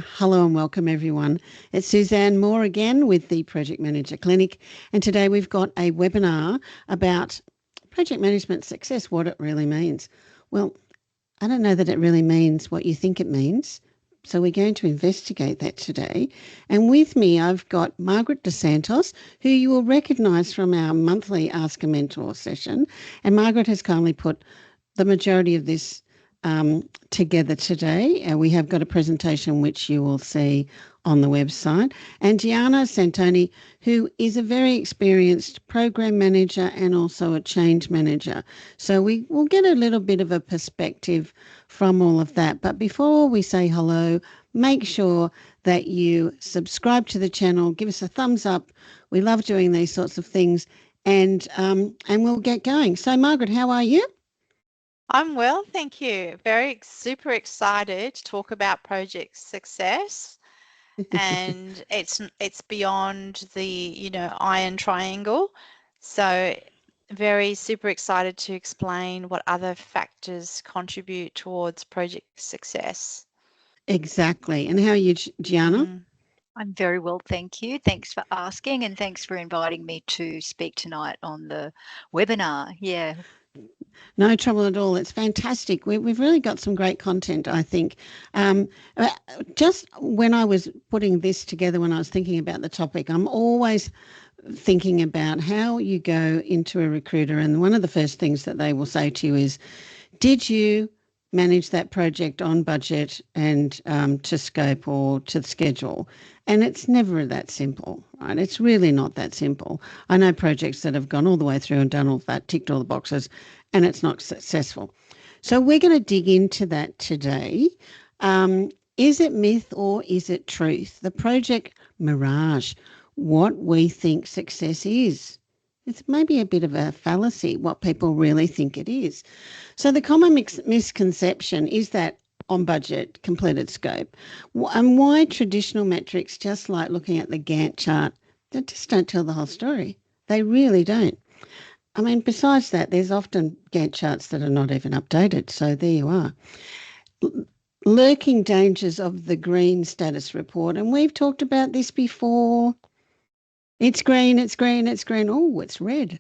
Hello and welcome everyone. It's Suzanne Moore again with the Project Manager Clinic, and today we've got a webinar about project management success, what it really means. Well, I don't know that it really means what you think it means, so we're going to investigate that today. And with me I've got Margaret DeSantos, who you will recognise from our monthly Ask a Mentor session, and Margaret has kindly put the majority of this together today. We have got a presentation which you will see on the website. And Gianna Santoni, who is a very experienced program manager and also a change manager. So we will get a little bit of a perspective from all of that. But before we say hello, make sure that you subscribe to the channel, give us a thumbs up. We love doing these sorts of things, and we'll get going. So Margaret, how are you? I'm well, thank you. Super excited to talk about project success. And it's beyond the, iron triangle. So very super excited to explain what other factors contribute towards project success. Exactly. And how are you, Gianna? I'm very well, thank you. Thanks for asking, and thanks for inviting me to speak tonight on the webinar. Yeah. No trouble at all. It's fantastic. We've really got some great content, I think. Just when I was putting this together, when I was thinking about the topic, I'm always thinking about how you go into a recruiter, and one of the first things that they will say to you is, did you manage that project on budget and to scope or to schedule? And it's never that simple, right? It's really not that simple. I know projects that have gone all the way through and done all that, ticked all the boxes, and it's not successful. So we're going to dig into that today. Is it myth or is it truth? The project mirage, what we think success is. It's maybe a bit of a fallacy, what people really think it is. So the common misconception is that on budget, completed scope, and why traditional metrics, just like looking at the Gantt chart, they just don't tell the whole story. They really don't. I mean, besides that, there's often Gantt charts that are not even updated. So there you are. Lurking dangers of the green status report. And we've talked about this before. It's green, it's green, it's green. Oh, it's red.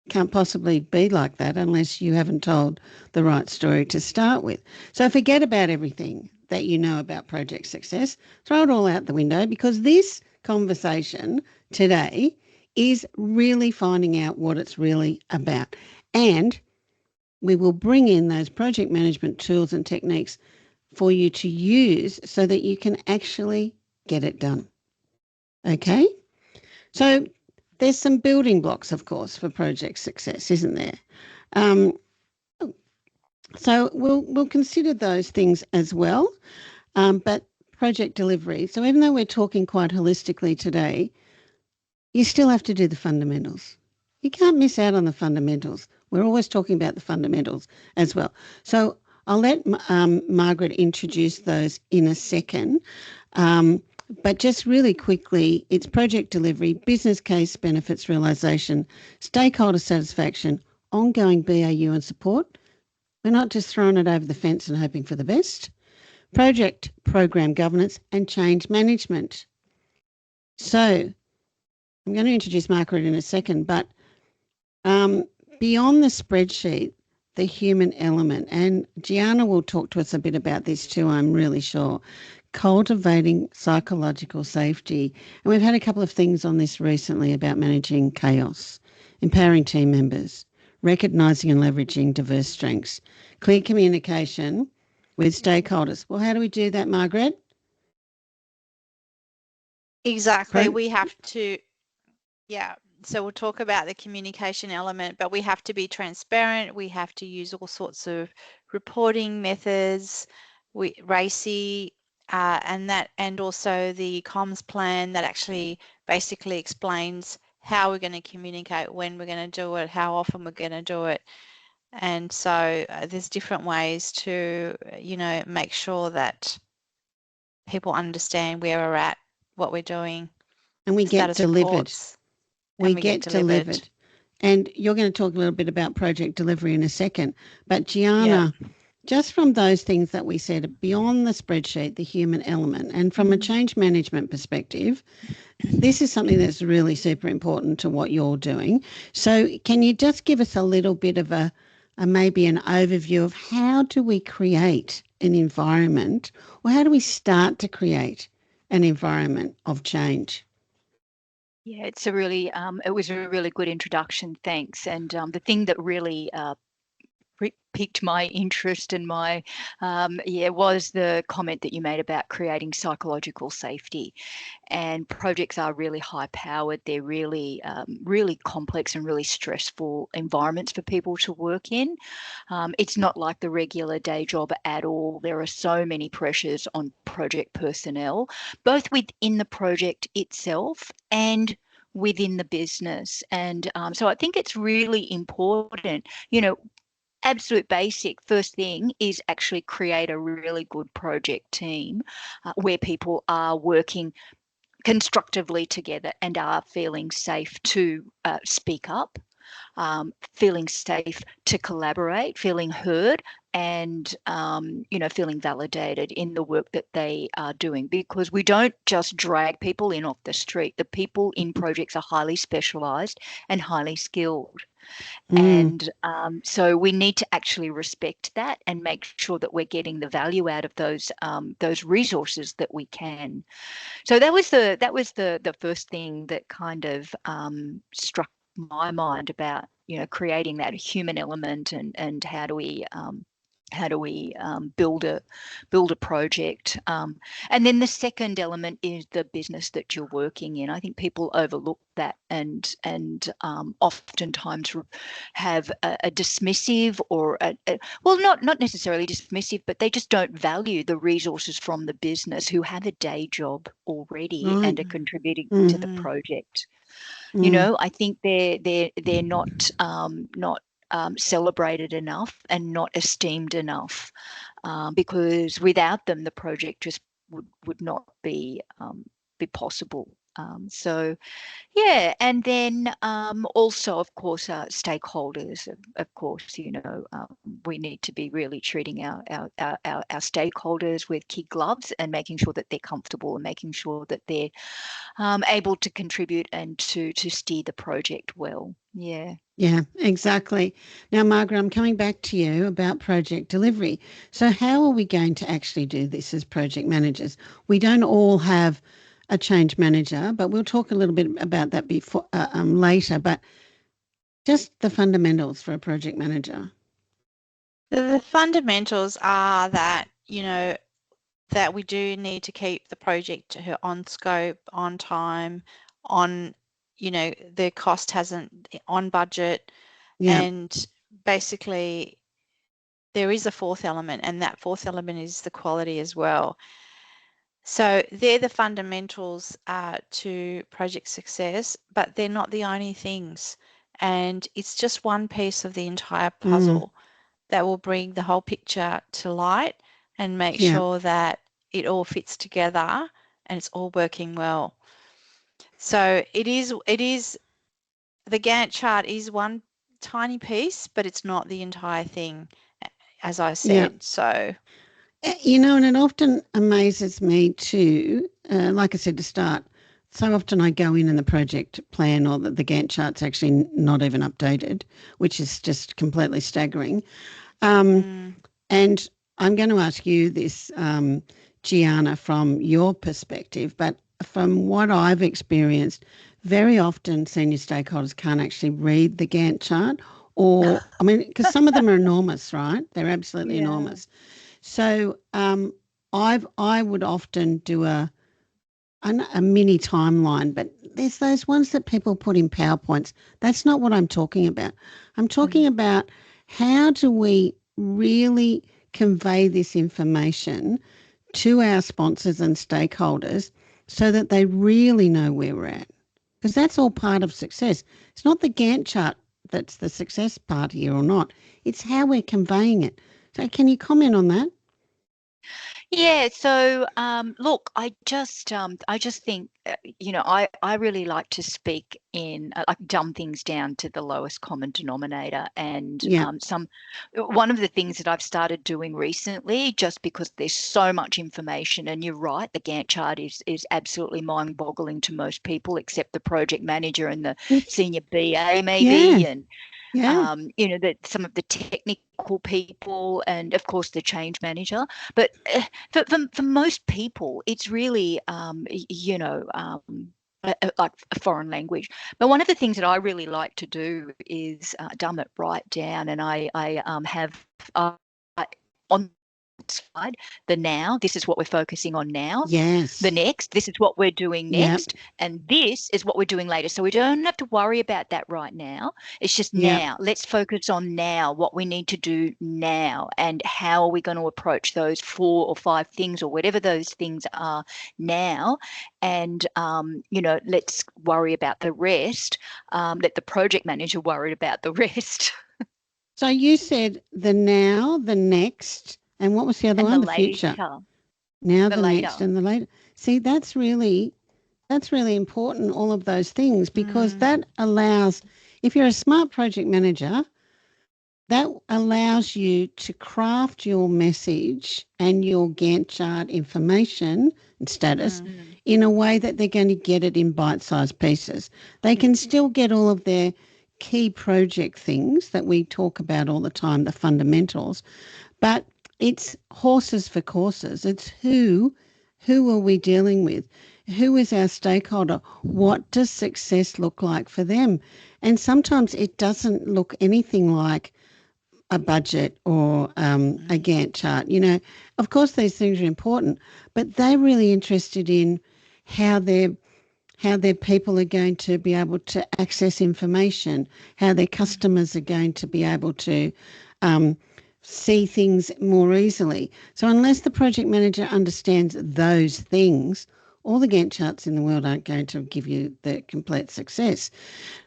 Can't possibly be like that unless you haven't told the right story to start with. So forget about everything that you know about project success. Throw it all out the window, because this conversation today is really finding out what it's really about. And we will bring in those project management tools and techniques for you to use so that you can actually get it done. Okay? So there's some building blocks, of course, for project success, isn't there? So we'll consider those things as well. But project delivery. So even though we're talking quite holistically today, you still have to do the fundamentals. You can't miss out on the fundamentals. We're always talking about the fundamentals as well. So I'll let Margaret introduce those in a second. But just really quickly, it's project delivery, business case benefits realisation, stakeholder satisfaction, ongoing BAU and support. We're not just throwing it over the fence and hoping for the best. Project program governance and change management. So I'm going to introduce Margaret in a second, but beyond the spreadsheet, the human element, and Gianna will talk to us a bit about this too, I'm really sure. Cultivating psychological safety. And we've had a couple of things on this recently about managing chaos, empowering team members, recognising and leveraging diverse strengths, clear communication with stakeholders. Well, how do we do that, Margaret? Exactly. We have to, so we'll talk about the communication element, but we have to be transparent. We have to use all sorts of reporting methods, RACI, and also the comms plan that actually basically explains how we're going to communicate, when we're going to do it, how often we're going to do it. And so there's different ways to, make sure that people understand where we're at, what we're doing. And we get delivered. We get delivered. And you're going to talk a little bit about project delivery in a second. But Gianna, just from those things that we said, beyond the spreadsheet, the human element, and from a change management perspective, this is something that's really super important to what you're doing. So can you just give us a little bit of a maybe an overview of how do we create an environment, or how do we start to create an environment of change? Yeah, it's a really, it was a really good introduction, thanks. And the thing that really piqued my interest and my, was the comment that you made about creating psychological safety. And projects are really high powered. They're really, really complex and really stressful environments for people to work in. It's not like the regular day job at all. There are so many pressures on project personnel, both within the project itself and within the business. And so I think it's really important, absolute basic first thing is actually create a really good project team where people are working constructively together and are feeling safe to speak up, feeling safe to collaborate, feeling heard, and feeling validated in the work that they are doing, because we don't just drag people in off the street. The people in projects are highly specialized and highly skilled. And so we need to actually respect that and make sure that we're getting the value out of those resources that we can. So that was the first thing that kind of struck my mind about creating that human element, and how do we build a project. And then the second element is the business that you're working in. I think people overlook that and oftentimes have a dismissive or not necessarily dismissive, but they just don't value the resources from the business who have a day job already and are contributing to the project. I think they're not celebrated enough and not esteemed enough, because without them the project just would not be possible. So yeah, and then also, of course, stakeholders. Of course, we need to be really treating our stakeholders with kid gloves and making sure that they're comfortable and making sure that they're able to contribute and to steer the project well. Yeah. Yeah, exactly. Now, Margaret, I'm coming back to you about project delivery. So how are we going to actually do this as project managers? We don't all have a change manager, but we'll talk a little bit about that before later. But just the fundamentals for a project manager. The fundamentals are that, that we do need to keep the project on scope, on time, on, the cost hasn't on budget. Yeah. And basically there is a fourth element, and that fourth element is the quality as well. So they're the fundamentals to project success, but they're not the only things. And it's just one piece of the entire puzzle that will bring the whole picture to light and make sure that it all fits together and it's all working well. So it is the Gantt chart is one tiny piece, but it's not the entire thing, as I said. Yeah. So and it often amazes me too, like I said to start, so often I go in and the project plan or the Gantt chart's actually not even updated, which is just completely staggering. And I'm going to ask you this, Gianna, from your perspective, but from what I've experienced, very often senior stakeholders can't actually read the Gantt chart, because some of them are enormous, right? They're absolutely enormous. So I would often do a mini timeline, but there's those ones that people put in PowerPoints. That's not what I'm talking about. I'm talking about how do we really convey this information to our sponsors and stakeholders so that they really know where we're at. Because that's all part of success. It's not the Gantt chart that's the success part here or not. It's how we're conveying it. So can you comment on that? Yeah, so look, I just think I really like to speak in like dumb things down to the lowest common denominator, and Yeah. one of the things that I've started doing recently, just because there's so much information, and you're right, the Gantt chart is absolutely mind-boggling to most people, except the project manager and the senior BA maybe, Yeah. and Yeah. that some of the technical people, and of course the change manager. But for most people, it's really, like a foreign language. But one of the things that I really like to do is dumb it right down, and I have on slide, the now, this is what we're focusing on now. Yes. The next, this is what we're doing next. Yep. And this is what we're doing later. So we don't have to worry about that right now. It's just Yep. now. Let's focus on now, what we need to do now, and how are we going to approach those 4 or 5 things or whatever those things are now. And, let's worry about the rest. Let the project manager worry about the rest. So you said the now, the next, and what was the other And one? the The future. later. Now, The the later. next, and the later. See, that's really important, all of those things, because that allows, if you're a smart project manager, that allows you to craft your message and your Gantt chart information and status in a way that they're going to get it in bite-sized pieces. They can still get all of their key project things that we talk about all the time, the fundamentals, but it's horses for courses. It's who are we dealing with? Who is our stakeholder? What does success look like for them? And sometimes it doesn't look anything like a budget or a Gantt chart. Of course these things are important, but they're really interested in how their people are going to be able to access information, how their customers are going to be able to see things more easily. So unless the project manager understands those things, all the Gantt charts in the world aren't going to give you the complete success.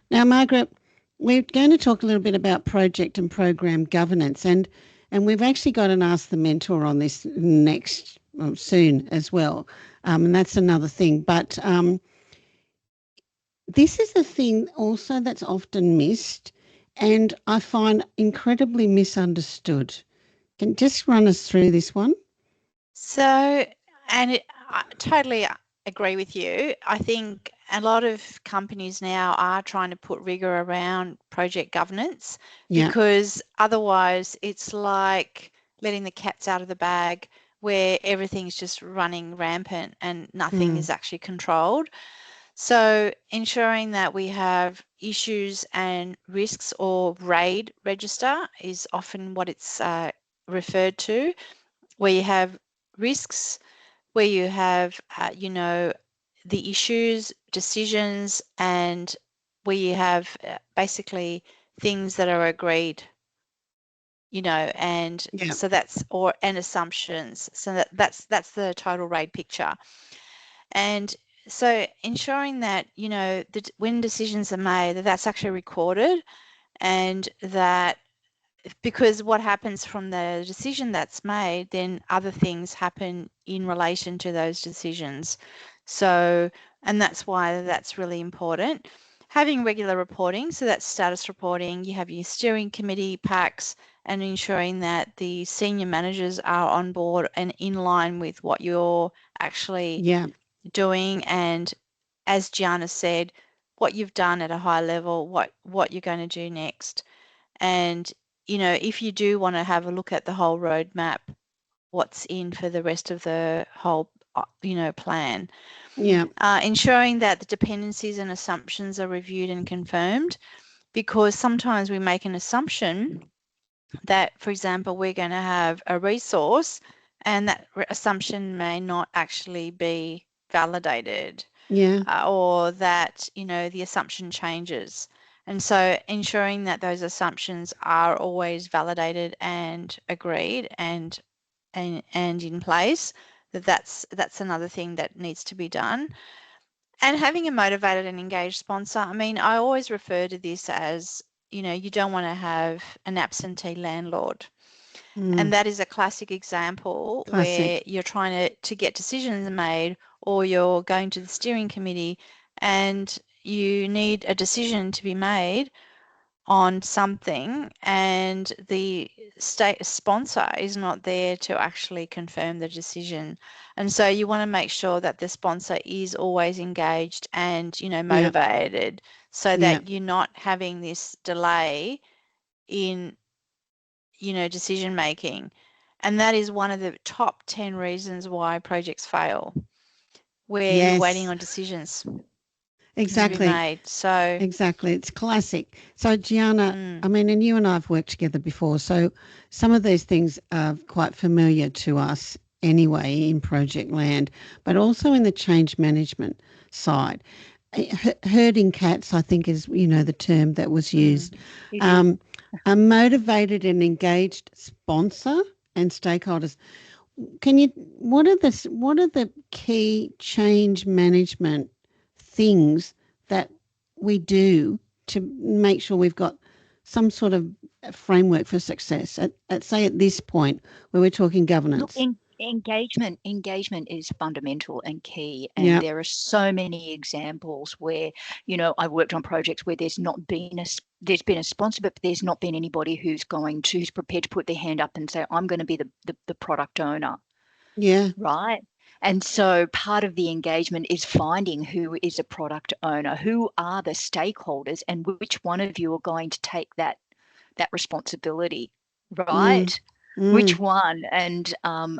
Now, Margaret, we're going to talk a little bit about project and program governance, and we've actually got an Ask the Mentor on this next soon as well, and that's another thing. But this is a thing also that's often missed, and I find incredibly misunderstood. Can you just run us through this one? So, I totally agree with you. I think a lot of companies now are trying to put rigor around project governance because otherwise it's like letting the cats out of the bag where everything's just running rampant and nothing is actually controlled. So ensuring that we have issues and risks, or RAID register is often what it's referred to, where you have risks, where you have, the issues, decisions, and where you have basically things that are agreed, and so and assumptions. So that's the total RAID picture. And so ensuring that, when decisions are made, that's actually recorded, and that, because what happens from the decision that's made, then other things happen in relation to those decisions. So, and that's why that's really important. Having regular reporting, so that's status reporting, you have your steering committee packs, and ensuring that the senior managers are on board and in line with what you're actually doing. And as Gianna said, what you've done at a high level, what you're going to do next. And, if you do want to have a look at the whole roadmap, what's in for the rest of the whole, plan. Ensuring that the dependencies and assumptions are reviewed and confirmed, because sometimes we make an assumption that, for example, we're going to have a resource and that assumption may not actually be validated. Or that, the assumption changes. And so ensuring that those assumptions are always validated and agreed and in place, that's another thing that needs to be done. And having a motivated and engaged sponsor. I mean, I always refer to this as, you don't want to have an absentee landlord. And that is a classic example where you're trying to get decisions made, or you're going to the steering committee and you need a decision to be made on something, and the state sponsor is not there to actually confirm the decision. And so you want to make sure that the sponsor is always engaged and, you know, motivated, so that you're not having this delay in, you know, decision making. And that is one of the top 10 reasons why projects fail, where you're waiting on decisions to be made. So exactly, it's classic. So Gianna, I mean, and you and I have worked together before, so some of these things are quite familiar to us anyway in project land, but also in the change management side. Herding cats, I think, is, you know, the term that was used. A motivated and engaged sponsor and stakeholders. What are the key change management things that we do to make sure we've got some sort of framework for success at say at this point where we're talking governance? Look, engagement is fundamental and key, and there are so many examples where, you know, I've worked on projects where there's been a sponsor, but there's not been anybody who's prepared to put their hand up and say, I'm going to be the product owner. Right. And so part of the engagement is finding who is a product owner, who are the stakeholders, and which one of you are going to take that responsibility, right? Which one? And I'm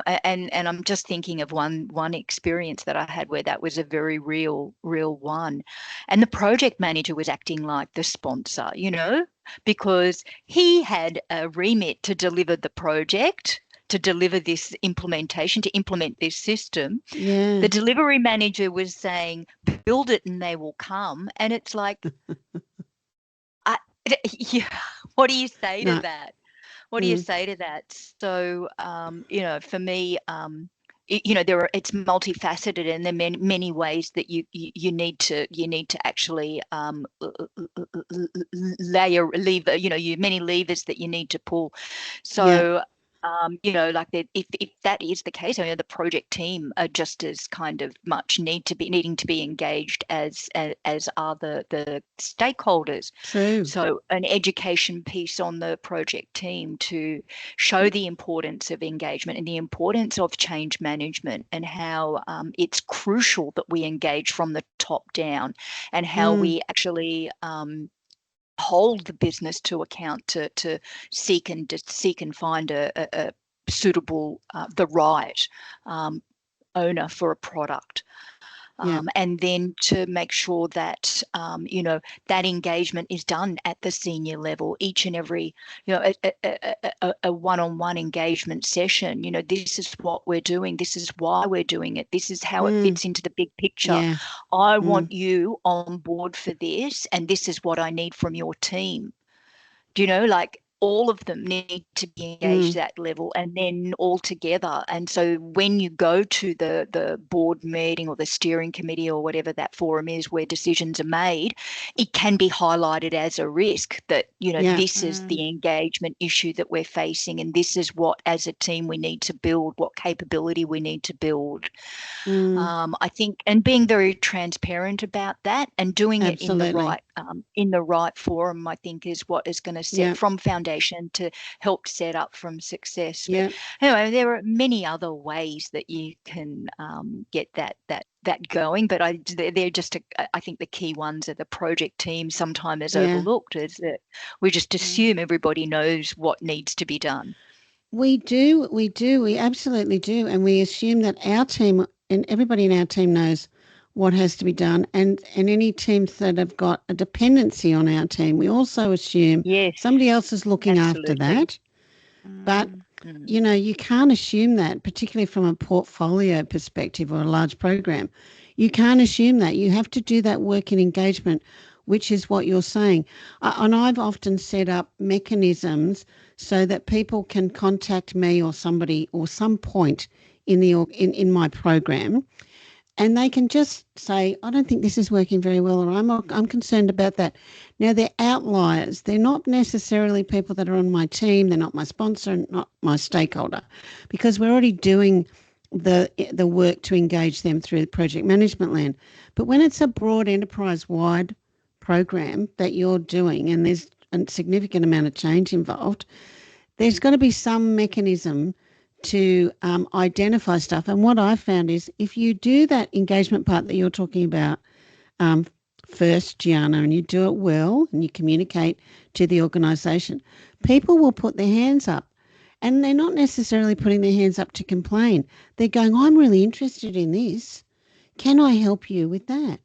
just thinking of one experience that I had where that was a very real one. And the project manager was acting like the sponsor, you know, because he had a remit to deliver the project, to deliver this implementation, to implement this system. The delivery manager was saying, build it and they will come. And it's like, what do you say to that? What do you say to that? So, you know, for me, you know, it's multifaceted, and there are many ways that you need to actually lever. You know, many levers that you need to pull. So. You know, like if that is the case, I mean, the project team are just as kind of much needing to be engaged as are the stakeholders. True. So an education piece on the project team to show the importance of engagement and the importance of change management, and how it's crucial that we engage from the top down, and how we actually hold the business to account to seek and find a suitable, the right owner for a product. And then to make sure that, you know, that engagement is done at the senior level, each and every, you know, a one-on-one engagement session. You know, this is what we're doing. This is why we're doing it. This is how it fits into the big picture. I want you on board for this, and this is what I need from your team. Do you know, like, all of them need to be engaged at that level, and then all together. And so when you go to the board meeting or the steering committee or whatever that forum is where decisions are made, it can be highlighted as a risk that, you know, this is the engagement issue that we're facing, and this is what as a team we need to build, what capability we need to build. I think, and being very transparent about that and doing it in the right forum, I think, is what is going to set from foundation to help set up from success. But anyway, there are many other ways that you can get that going, but they're just I think the key ones are the project team sometimes is overlooked, is that we just assume everybody knows what needs to be done. We absolutely do, and we assume that our team and everybody in our team knows what has to be done, and any teams that have got a dependency on our team, we also assume somebody else is looking after that. But you know, you can't assume that, particularly from a portfolio perspective or a large program. You can't assume that. You have to do that work in engagement, which is what you're saying. And I've often set up mechanisms so that people can contact me or somebody or some point in my program And they can just say, I don't think this is working very well, or I'm concerned about that. Now, they're outliers. They're not necessarily people that are on my team. They're not my sponsor, not my stakeholder, because we're already doing the work to engage them through project management land. But when it's a broad enterprise-wide program that you're doing and there's a significant amount of change involved, there's got to be some mechanism to identify stuff. And what I've found is if you do that engagement part that you're talking about first, Gianna, and you do it well and you communicate to the organisation, people will put their hands up. And they're not necessarily putting their hands up to complain. They're going, I'm really interested in this. Can I help you with that?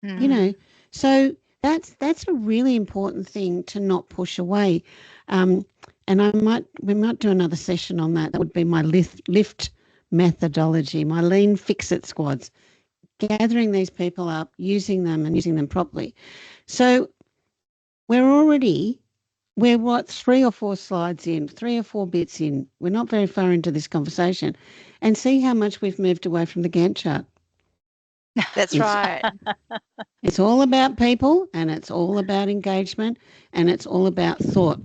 You know, so that's a really important thing to not push away. And we might do another session on that. That would be my lift methodology, my lean fix-it squads, gathering these people up, using them and using them properly. So we're what, 3 or 4 slides in, 3 or 4 bits in. We're not very far into this conversation, and see how much we've moved away from the Gantt chart. That's right. It's all about people, and it's all about engagement, and it's all about thought.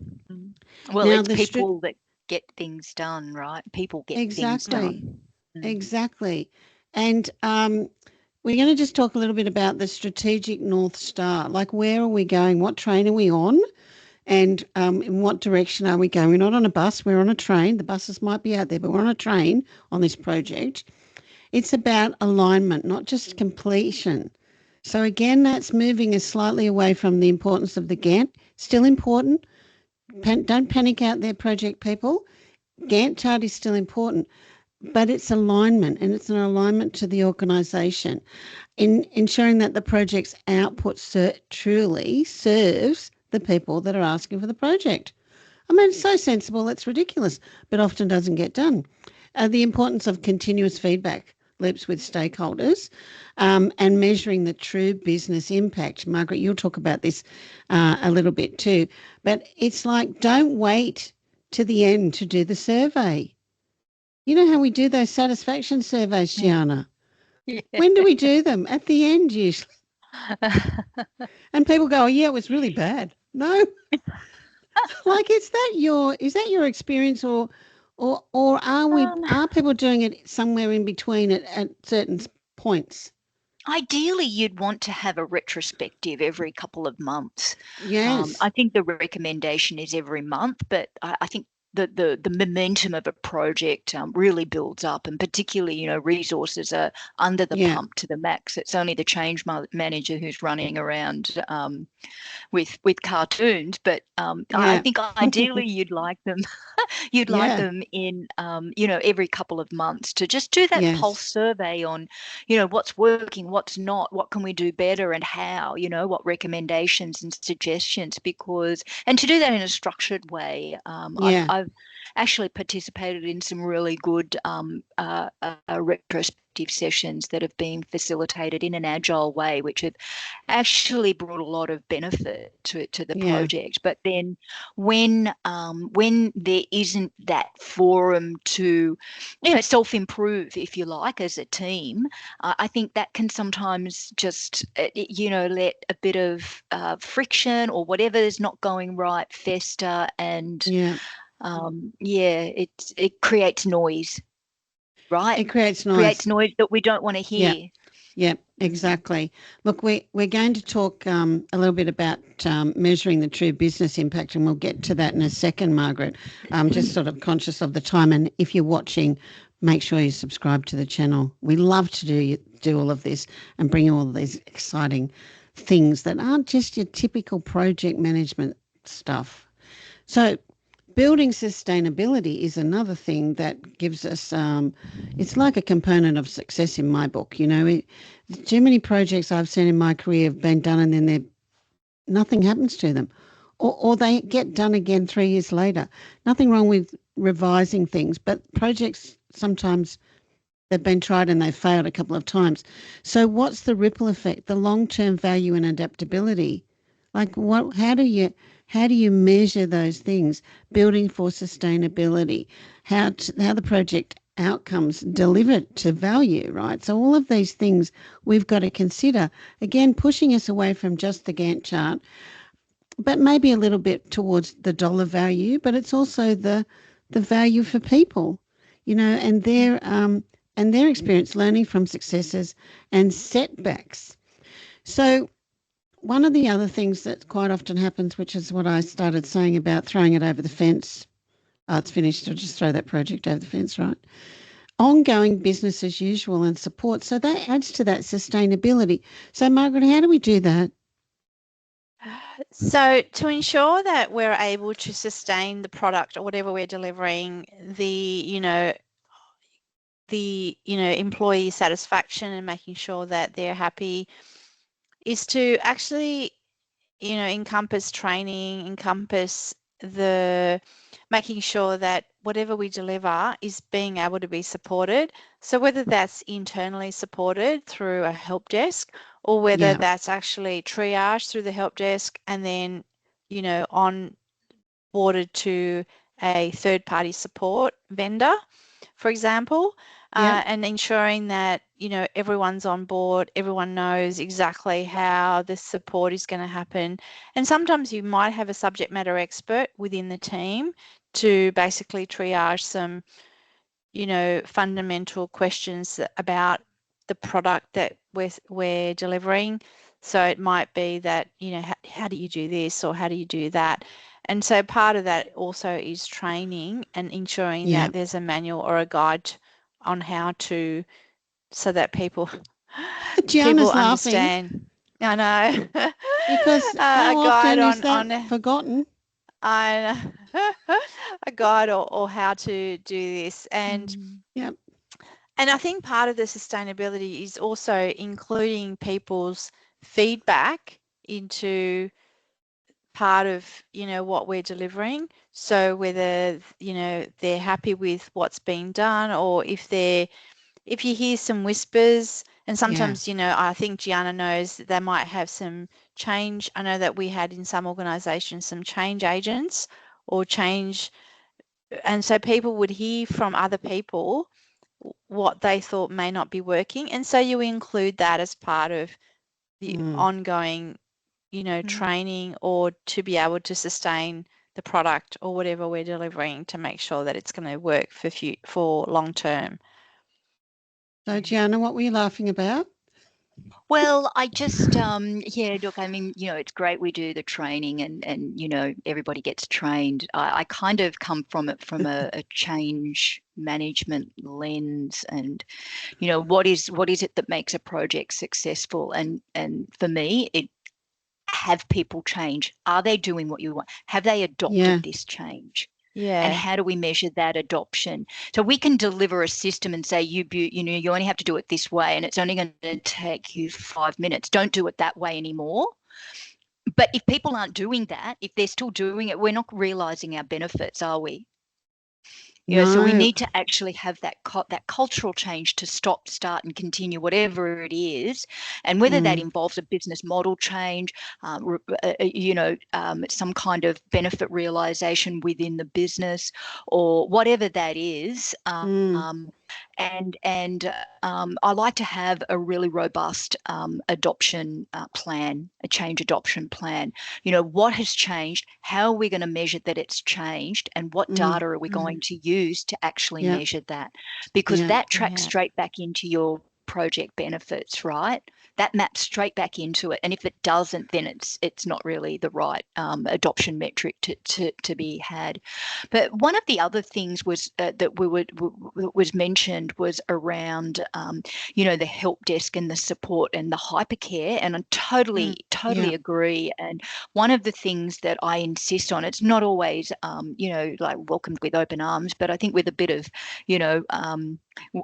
Well, now, it's people that get things done, right? People get things done. Exactly. And we're going to just talk a little bit about the strategic North Star. Like, where are we going? What train are we on? And in what direction are we going? We're not on a bus, we're on a train. The buses might be out there, but we're on a train on this project. It's about alignment, not just completion. So again, that's moving us slightly away from the importance of the Gantt. Still important. Don't panic out there, project people. Gantt chart is still important, but it's alignment, and it's an alignment to the organisation in ensuring that the project's output truly serves the people that are asking for the project. I mean, it's so sensible, it's ridiculous, but often doesn't get done. The importance of continuous feedback loops with stakeholders and measuring the true business impact. Margaret, you'll talk about this a little bit too, but it's like, don't wait to the end to do the survey. You know how we do those satisfaction surveys, Gianna? Yeah. When do we do them? At the end, usually. And people go, oh, yeah, it was really bad. No. Like, is that your experience, or are people doing it somewhere in between at certain points? Ideally, you'd want to have a retrospective every couple of months. Yes. I think the recommendation is every month, but I think the momentum of a project really builds up, and particularly, resources are under the pump to the max. It's only the change manager who's running around with cartoons, but I think ideally you'd like them like them in every couple of months to just do that pulse survey on what's working, what's not, what can we do better, and how, what recommendations and suggestions, and to do that in a structured way. I've actually participated in some really good retrospective sessions that have been facilitated in an agile way, which have actually brought a lot of benefit to the project. But then when there isn't that forum to self-improve, if you like, as a team, I think that can sometimes just let a bit of friction or whatever is not going right fester, and it creates noise. Right. It creates noise. Creates noise that we don't want to hear. Yeah, exactly. Look, we're going to talk a little bit about measuring the true business impact, and we'll get to that in a second, Margaret. I'm just sort of conscious of the time, and if you're watching, make sure you subscribe to the channel. We love to do all of this and bring you all of these exciting things that aren't just your typical project management stuff. So, building sustainability is another thing that gives us, it's like a component of success in my book. Too many projects I've seen in my career have been done and then nothing happens to them. Or they get done again 3 years later. Nothing wrong with revising things, but projects sometimes they've been tried and they've failed a couple of times. So what's the ripple effect, the long-term value and adaptability? Like, how do you measure those things? Building for sustainability, how the project outcomes delivered to value, right? So all of these things we've got to consider. Again, pushing us away from just the Gantt chart, but maybe a little bit towards the dollar value, but it's also the value for people, and their experience learning from successes and setbacks. So one of the other things that quite often happens, which is what I started saying about throwing it over the fence, it's finished, I'll just throw that project over the fence, right? Ongoing business as usual and support. So that adds to that sustainability. So Margaret, how do we do that? So to ensure that we're able to sustain the product or whatever we're delivering, the employee satisfaction and making sure that they're happy is to actually encompass training, encompass the making sure that whatever we deliver is being able to be supported. So whether that's internally supported through a help desk or whether that's actually triaged through the help desk and then, on boarded to a third-party support vendor, for example, and ensuring that everyone's on board, everyone knows exactly how the support is going to happen. And sometimes you might have a subject matter expert within the team to basically triage some fundamental questions about the product that we're delivering. So it might be that how do you do this or how do you do that? And so part of that also is training and ensuring that there's a manual or a guide on how to, so that people Gianna's understand. Laughing. I know. Because how often is that forgotten? A guide or how to do this. And and I think part of the sustainability is also including people's feedback into part of what we're delivering. So whether they're happy with what's being done, or if you hear some whispers, and sometimes I think Gianna knows that they might have some change. I know that we had in some organizations some change agents or change, and so people would hear from other people what they thought may not be working, and so you include that as part of the ongoing training, or to be able to sustain the product or whatever we're delivering to make sure that it's going to work for long term. So Gianna, what were you laughing about? Well, I just, look, I mean, it's great we do the training and everybody gets trained. I kind of come from it from a change management lens and, what is it that makes a project successful? And for me, have people change? Are they doing what you want? Have they adopted this change? Yeah. And how do we measure that adoption? So we can deliver a system and say, you only have to do it this way and it's only going to take you 5 minutes. Don't do it that way anymore. But if people aren't doing that, if they're still doing it, we're not realizing our benefits, are we? So we need to actually have that cultural change to stop, start, and continue, whatever it is, and whether that involves a business model change, some kind of benefit realization within the business, or whatever that is. I like to have a really robust adoption plan, a change adoption plan. What has changed? How are we going to measure that it's changed? And what data are we going to use to actually measure that? Because that tracks straight back into your project benefits, right? That maps straight back into it. And if it doesn't, then it's not really the right adoption metric to be had. But one of the other things was that was mentioned was around the help desk and the support and the hypercare, and I totally agree. And one of the things that I insist on, it's not always like welcomed with open arms, but I think with a bit of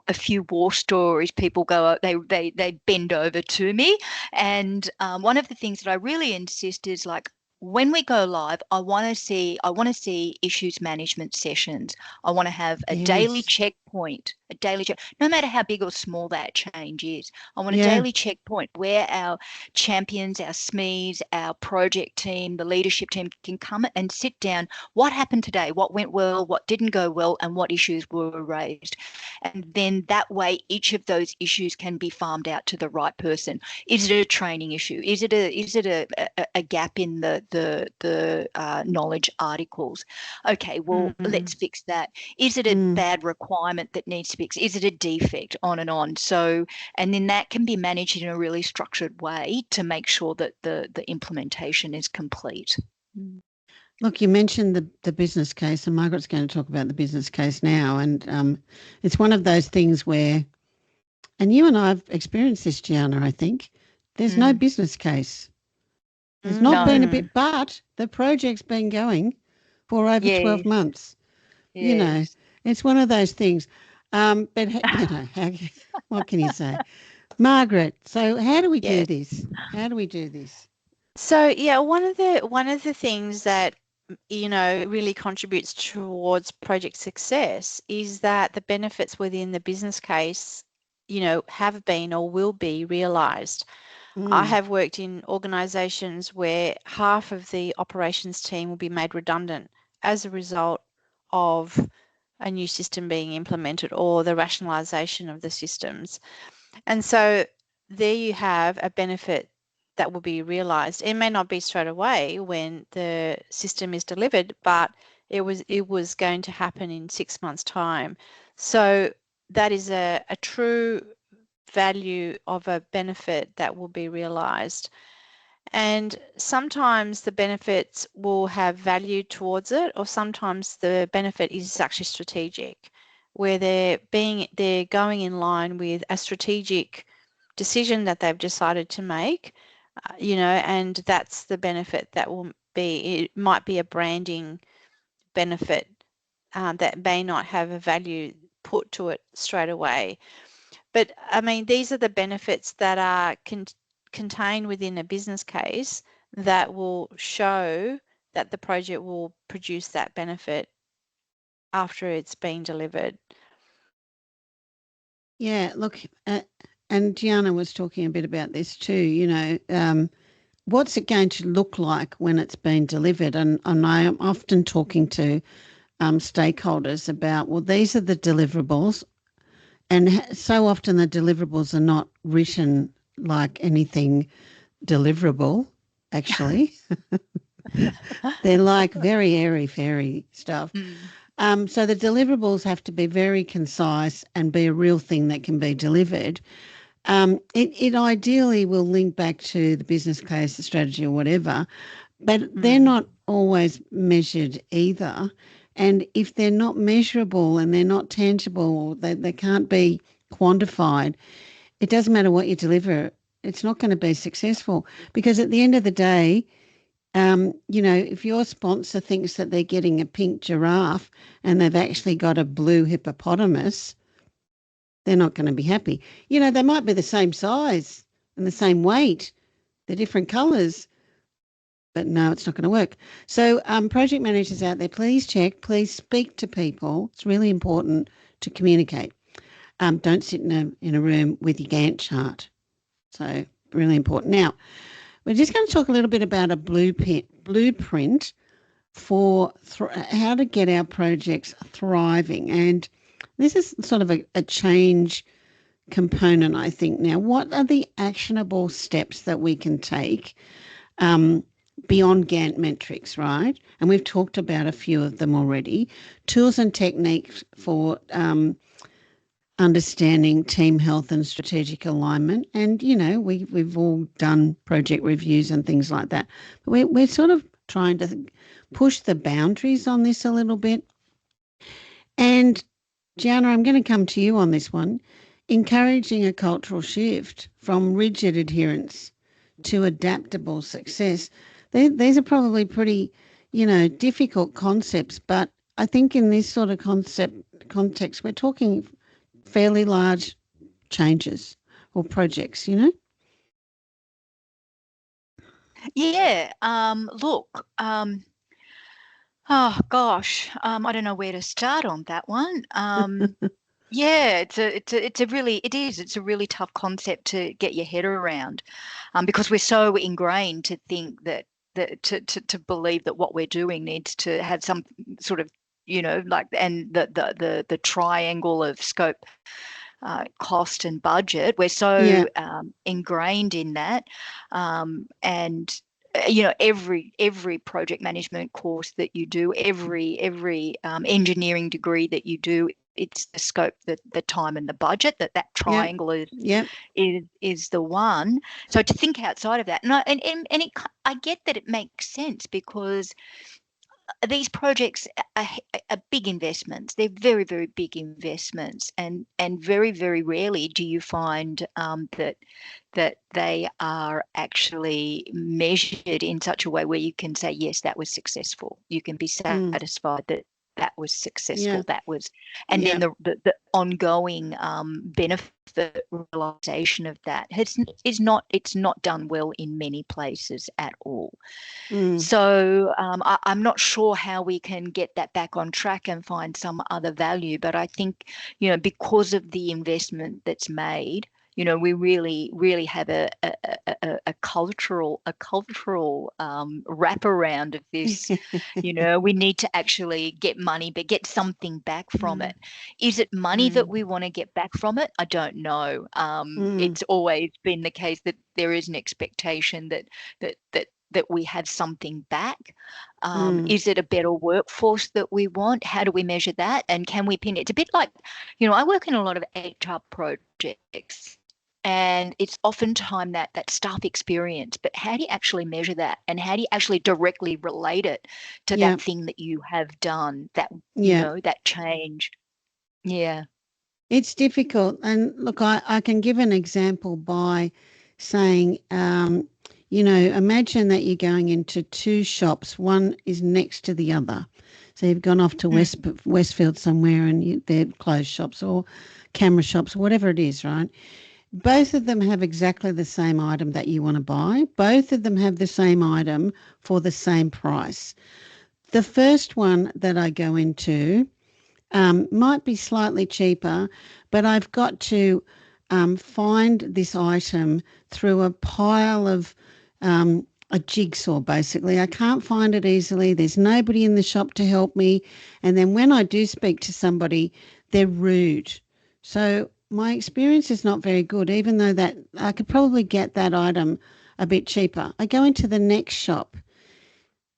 a few war stories, people go, they bend over to me. And one of the things that I really insist is like, when we go live, I want to see issues management sessions. I want to have a daily checkpoint, no matter how big or small that change is. I want a daily checkpoint where our champions, our SMEs, our project team, the leadership team can come and sit down. What happened today? What went well? What didn't go well? And what issues were raised? And then that way, each of those issues can be farmed out to the right person. Is it a training issue? Is it a gap in the knowledge articles? Okay, well, let's fix that. Is it a bad requirement that needs to be fixed? Is it a defect? On and on. So, and then that can be managed in a really structured way to make sure that the implementation is complete. Look, you mentioned the business case, and Margaret's going to talk about the business case now. And it's one of those things where, and you and I have experienced this, Gianna, I think, there's no business case. There's not been a bit, but the project's been going for over 12 months. Yes. You know, it's one of those things. But, you know, what can you say? Margaret, so how do we do this? How do we do this? So, yeah, one of the things that, you know, really contributes towards project success is that the benefits within the business case, you know, have been or will be realized. I have worked in organizations where half of the operations team will be made redundant as a result of a new system being implemented or the rationalization of the systems. And so there you have a benefit that will be realized. It may not be straight away when the system is delivered, but it was going to happen in 6 months' time. So that is a true value of a benefit that will be realized. And sometimes the benefits will have value towards it, or sometimes the benefit is actually strategic, where they're going in line with a strategic decision that they've decided to make, you know, and that's the benefit that will be. It might be a branding benefit that may not have a value put to it straight away. But I mean, these are the benefits that are contained within a business case that will show that the project will produce that benefit after it's been delivered. Yeah, look, and Gianna was talking a bit about this too, you know, what's it going to look like when it's been delivered? And I am often talking to stakeholders about, well, these are the deliverables. And so often the deliverables are not written like anything deliverable, actually. They're like very airy-fairy stuff. So the deliverables have to be very concise and be a real thing that can be delivered. It ideally will link back to the business case, the strategy or whatever, but they're not always measured either. And if they're not measurable and they're not tangible, they can't be quantified, it doesn't matter what you deliver, it's not going to be successful. Because at the end of the day, you know, if your sponsor thinks that they're getting a pink giraffe and they've actually got a blue hippopotamus, they're not going to be happy. You know, they might be the same size and the same weight, they're different colours, but no, it's not going to work. So project managers out there, please check, please speak to people. It's really important to communicate. Don't sit in a room with your Gantt chart. So really important. Now, we're just going to talk a little bit about a blueprint for how to get our projects thriving. And this is sort of a change component, I think. Now, what are the actionable steps that we can take beyond Gantt metrics, right? And we've talked about a few of them already. Tools and techniques for understanding team health and strategic alignment. And, you know, we've all done project reviews and things like that. But we're sort of trying to push the boundaries on this a little bit. And, Gianna, I'm going to come to you on this one. Encouraging a cultural shift from rigid adherence to adaptable success. These are probably pretty, you know, difficult concepts, but I think in this sort of context, we're talking fairly large changes or projects, you know? Yeah. Look. Oh gosh. I don't know where to start on that one. Yeah, it's a really tough concept to get your head around, because we're so ingrained to think that to believe that what we're doing needs to have some sort of, like, and the triangle of scope, cost and budget. We're so ingrained in that, and every project management course that you do, every engineering degree that you do, it's the scope, the time, and the budget. That triangle is the one. So to think outside of that, I get that it makes sense, because these projects are big investments. They're very, very big investments, and very, very rarely do you find that they are actually measured in such a way where you can say, yes, that was successful. You can be satisfied that that was successful. That was, and then the ongoing benefit realization of that it's not done well in many places at all. So I'm not sure how we can get that back on track and find some other value, but I think, because of the investment that's made, we really have a cultural wraparound of this. We need to actually get money, but get something back from it. Is it money that we want to get back from it? I don't know. It's always been the case that there is an expectation that we have something back. Is it a better workforce that we want? How do we measure that? And can we pin it? It's a bit like, I work in a lot of HR projects, and it's oftentimes that staff experience, but how do you actually measure that? And how do you actually directly relate it to that thing that you have done, that, that change? Yeah. It's difficult. And look, I can give an example by saying, imagine that you're going into two shops. One is next to the other. So you've gone off to Westfield somewhere, and they're clothes shops or camera shops, whatever it is, right? Both of them have exactly the same item that you want to buy. Both of them have the same item for the same price. The first one that I go into might be slightly cheaper, but I've got to find this item through a pile of a jigsaw, basically. I can't find it easily. There's nobody in the shop to help me. And then when I do speak to somebody, they're rude. So my experience is not very good, even though that I could probably get that item a bit cheaper. I go into the next shop.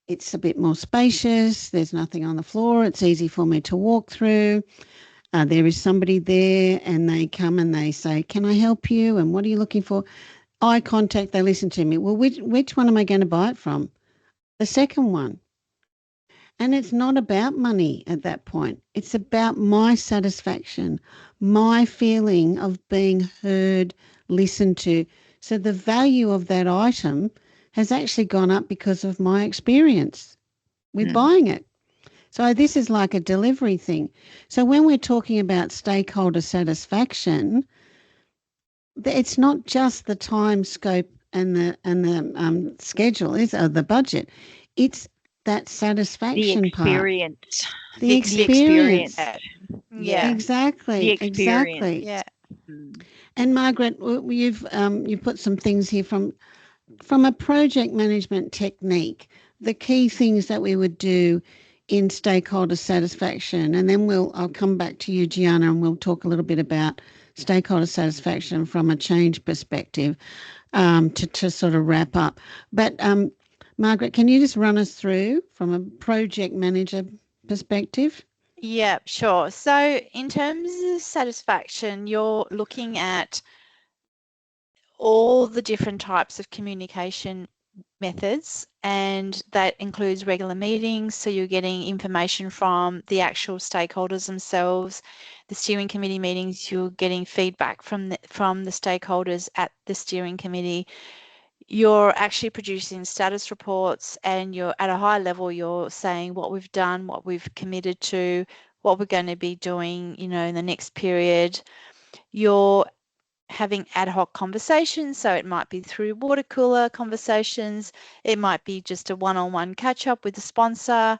It's a bit more spacious. There's nothing on the floor. It's easy for me to walk through. There is somebody there, and they come and they say, "Can I help you? And what are you looking for?" Eye contact, they listen to me. Well, which one am I going to buy it from? The second one. And it's not about money at that point. It's about my satisfaction, my feeling of being heard, listened to. So the value of that item has actually gone up because of my experience with buying it. So this is like a delivery thing. So when we're talking about stakeholder satisfaction, it's not just the time scope and the schedule the budget. It's that satisfaction part. The experience. Yeah. Exactly. Exactly. Yeah. And Margaret, you've put some things here from a project management technique. The key things that we would do in stakeholder satisfaction, and then I'll come back to you, Gianna, and we'll talk a little bit about stakeholder satisfaction from a change perspective, to sort of wrap up. But Margaret, can you just run us through from a project manager perspective? Yeah, sure. So in terms of satisfaction, you're looking at all the different types of communication methods, and that includes regular meetings. So you're getting information from the actual stakeholders themselves. The steering committee meetings, you're getting feedback from the stakeholders at the steering committee. You're actually producing status reports, and you're at a high level, you're saying what we've done, what we've committed to, what we're going to be doing, in the next period. You're having ad hoc conversations. So it might be through water cooler conversations. It might be just a one-on-one catch up with the sponsor.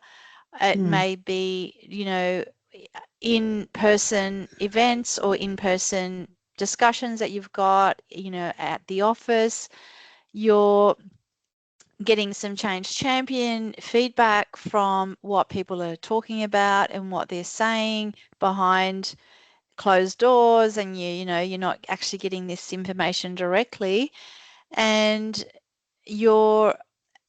It may be, you know, in-person events or in-person discussions that you've got, you know, at the office. You're getting some change champion feedback from what people are talking about and what they're saying behind closed doors, and you know, you're not actually getting this information directly, and you're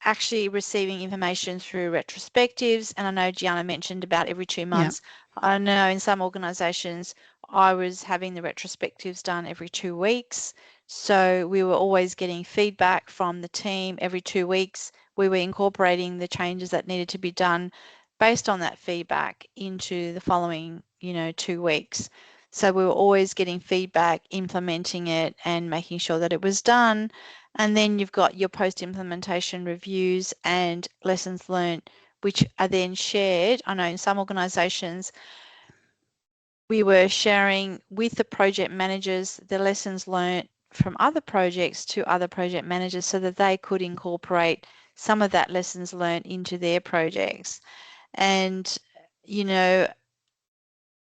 actually receiving information through retrospectives. And I know Gianna mentioned about every 2 months. I know in some organizations I was having the retrospectives done every 2 weeks. So we were always getting feedback from the team every 2 weeks. We were incorporating the changes that needed to be done based on that feedback into the following, you know, 2 weeks. So we were always getting feedback, implementing it and making sure that it was done. And then you've got your post-implementation reviews and lessons learned, which are then shared. I know in some organisations we were sharing with the project managers the lessons learned from other projects to other project managers so that they could incorporate some of that lessons learned into their projects. And, you know,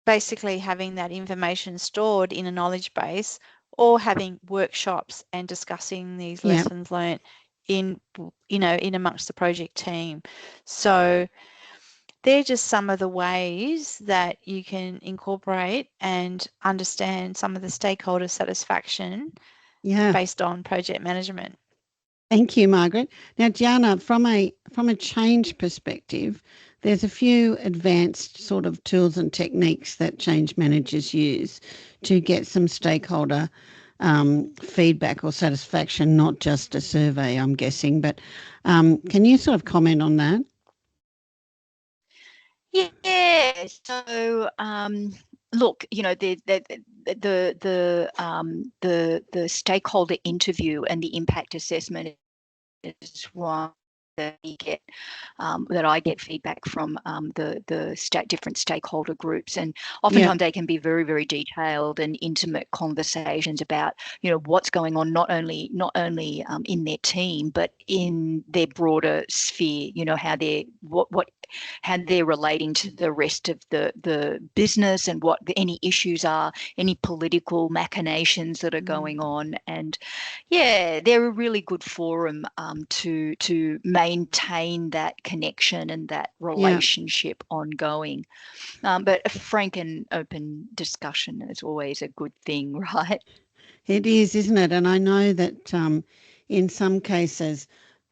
basically having that information stored in a knowledge base, or having workshops and discussing these lessons learned in, you know, in amongst the project team. So they're just some of the ways that you can incorporate and understand some of the stakeholder satisfaction based on project management. Thank you, Margaret. Now, Gianna, from a change perspective, there's a few advanced sort of tools and techniques that change managers use to get some stakeholder feedback or satisfaction, not just a survey, I'm guessing. But can you sort of comment on that? Yeah. So, look, you know, the stakeholder interview and the impact assessment is one that you get, that I get feedback from the different stakeholder groups, and oftentimes they can be very, very detailed and intimate conversations about, you know, what's going on not only in their team but in their broader sphere. You know, how they're how they're relating to the rest of the business, and what any issues are, any political machinations that are going on. And yeah, they're a really good forum to maintain that connection and that relationship ongoing. But a frank and open discussion is always a good thing, right? It is, isn't it? And I know that in some cases,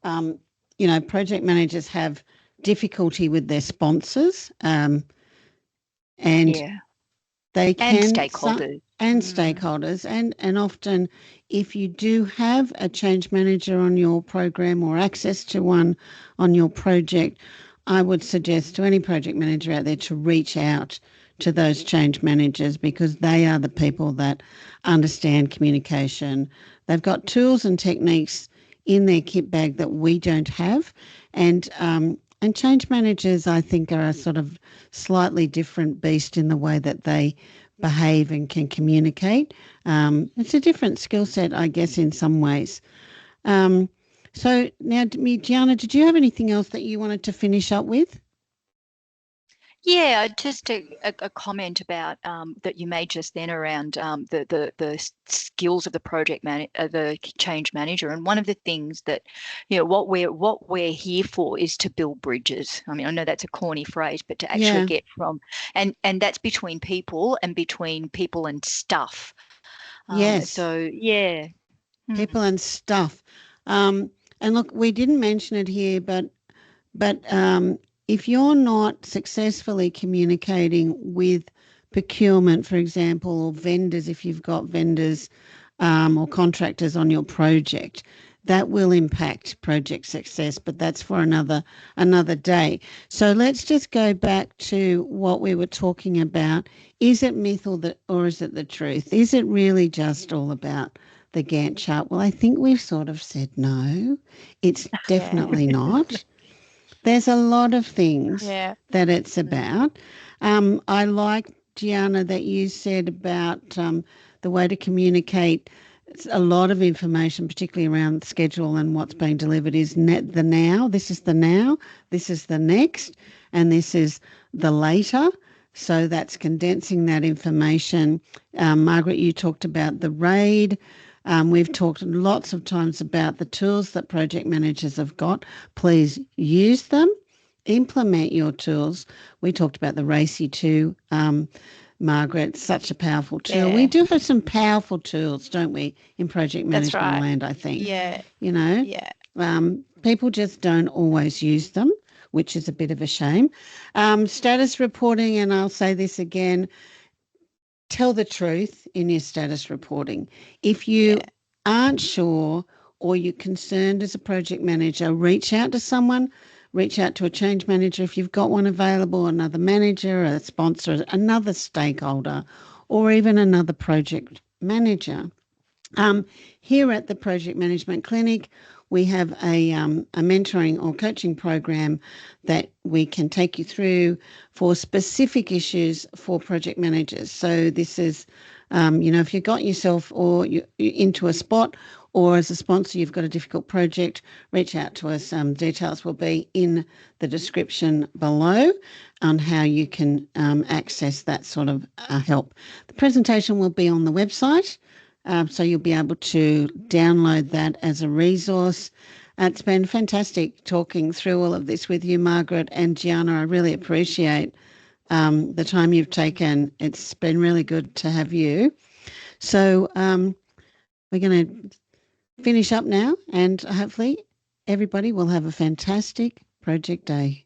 you know, project managers have difficulty with their sponsors, and they can stakeholders. Stakeholders, and often if you do have a change manager on your program or access to one on your project, I would suggest to any project manager out there to reach out to those change managers, because they are the people that understand communication. They've got tools and techniques in their kit bag that we don't have, and change managers, I think, are a sort of slightly different beast in the way that they behave and can communicate. It's a different skill set, I guess, in some ways. So now, Gianna, did you have anything else that you wanted to finish up with? Yeah, just a comment about that you made just then around the skills of the the change manager. And one of the things that, you know, what we're here for is to build bridges. I mean, I know that's a corny phrase, but to actually get from, and that's between people and stuff. Yes. So yeah, people and stuff. And look, we didn't mention it here, but if you're not successfully communicating with procurement, for example, or vendors, if you've got vendors or contractors on your project, that will impact project success, but that's for another day. So let's just go back to what we were talking about. Is it myth or is it the truth? Is it really just all about the Gantt chart? Well, I think we've sort of said no. It's definitely not. There's a lot of things that it's about. I like, Gianna, that you said about the way to communicate a lot of information, particularly around schedule and what's being delivered, is the now. This is the now, this is the next, and this is the later. So that's condensing that information. Margaret, you talked about the RAID. We've talked lots of times about the tools that project managers have got. Please use them. Implement your tools. We talked about the RACI too, Margaret, such a powerful tool. Yeah. We do have some powerful tools, don't we, in project management right. land, I think. Yeah. You know, Yeah. People just don't always use them, which is a bit of a shame. Status reporting, and I'll say this again, tell the truth in your status reporting. If you aren't sure or you're concerned as a project manager, reach out to someone, reach out to a change manager if you've got one available, another manager, a sponsor, another stakeholder, or even another project manager. Here at the Project Management Clinic, we have a mentoring or coaching program that we can take you through for specific issues for project managers. So this is, if you got yourself or you're into a spot, or as a sponsor you've got a difficult project, reach out to us. Details will be in the description below on how you can access that sort of help. The presentation will be on the website. So you'll be able to download that as a resource. It's been fantastic talking through all of this with you, Margaret and Gianna. I really appreciate the time you've taken. It's been really good to have you. So we're going to finish up now, and hopefully everybody will have a fantastic project day.